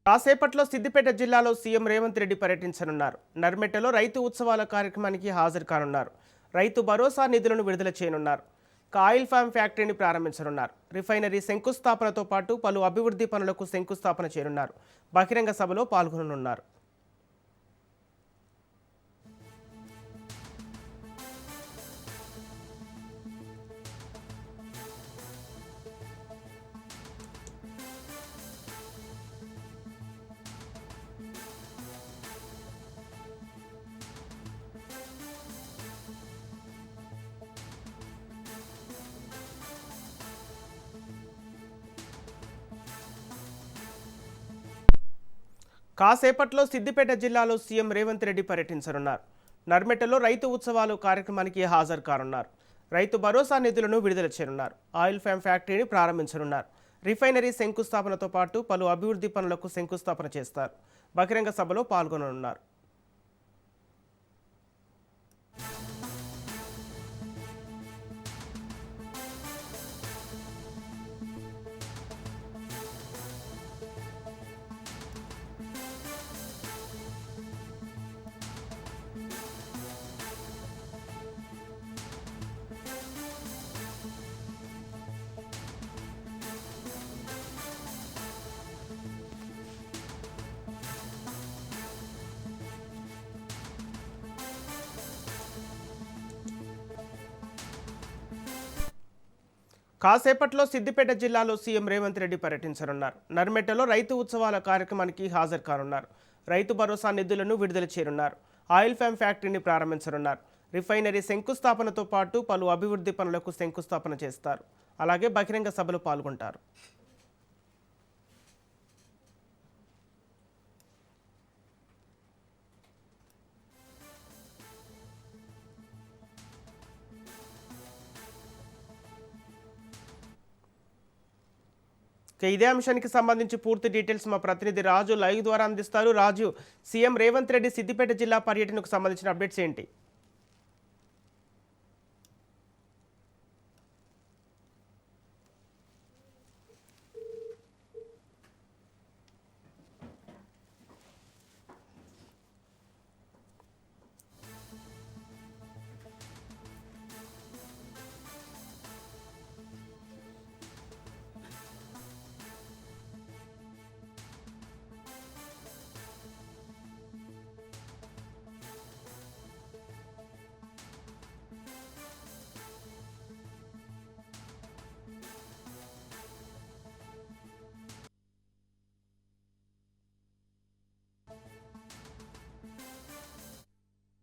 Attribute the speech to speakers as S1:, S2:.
S1: కాసేపట్లో సిద్దిపేట జిల్లాలో సీఎం రేవంత్ రెడ్డి పర్యటించనున్నారు. నర్మెట్టలో రైతు ఉత్సవాల కార్యక్రమానికి హాజరు కానున్నారు. రైతు భరోసా నిధులను విడుదల చేయనున్నారు. ఆయిల్ ఫామ్ ఫ్యాక్టరీని ప్రారంభించనున్నారు. రిఫైనరీ శంకుస్థాపనతో పాటు పలు అభివృద్ధి పనులకు శంకుస్థాపన చేయనున్నారు. బహిరంగ సభలో పాల్గొననున్నారు. కాసేపట్లో సిద్దిపేట జిల్లాలో సీఎం రేవంత్ రెడ్డి పర్యటించనున్నారు. నర్మెట్టలో రైతు ఉత్సవాలు కార్యక్రమానికి హాజరు కానున్నారు. రైతు భరోసా నిధులను విడుదల చేయనున్నారు. ఆయిల్ ఫామ్ ఫ్యాక్టరీని ప్రారంభించనున్నారు. రిఫైనరీ శంకుస్థాపనతో పాటు పలు అభివృద్ధి పనులకు శంకుస్థాపన చేస్తారు. బహిరంగ సభలో పాల్గొననున్నారు. కాసేపట్లో సిద్దిపేట జిల్లాలో సీఎం రేవంత్ రెడ్డి పర్యటించనున్నారు. నర్మెట్టలో రైతు ఉత్సవాల కార్యక్రమానికి హాజరు కానున్నారు. రైతు భరోసా నిధులను విడుదల చేయనున్నారు. ఆయిల్ ఫామ్ ఫ్యాక్టరీని ప్రారంభించనున్నారు. రిఫైనరీ శంకుస్థాపనతో పాటు పలు అభివృద్ధి పనులకు శంకుస్థాపన చేస్తారు. అలాగే బహిరంగ సభలో పాల్గొంటారు. ఇదే అంశానికి సంబంధించి పూర్తి డీటెయిల్స్ మా ప్రతినిధి రాజు లైవ్ ద్వారా అందిస్తారు. రాజు, సీఎం రేవంత్ రెడ్డి సిద్దిపేట జిల్లా పర్యటనకు సంబంధించిన అప్డేట్స్ ఏంటి?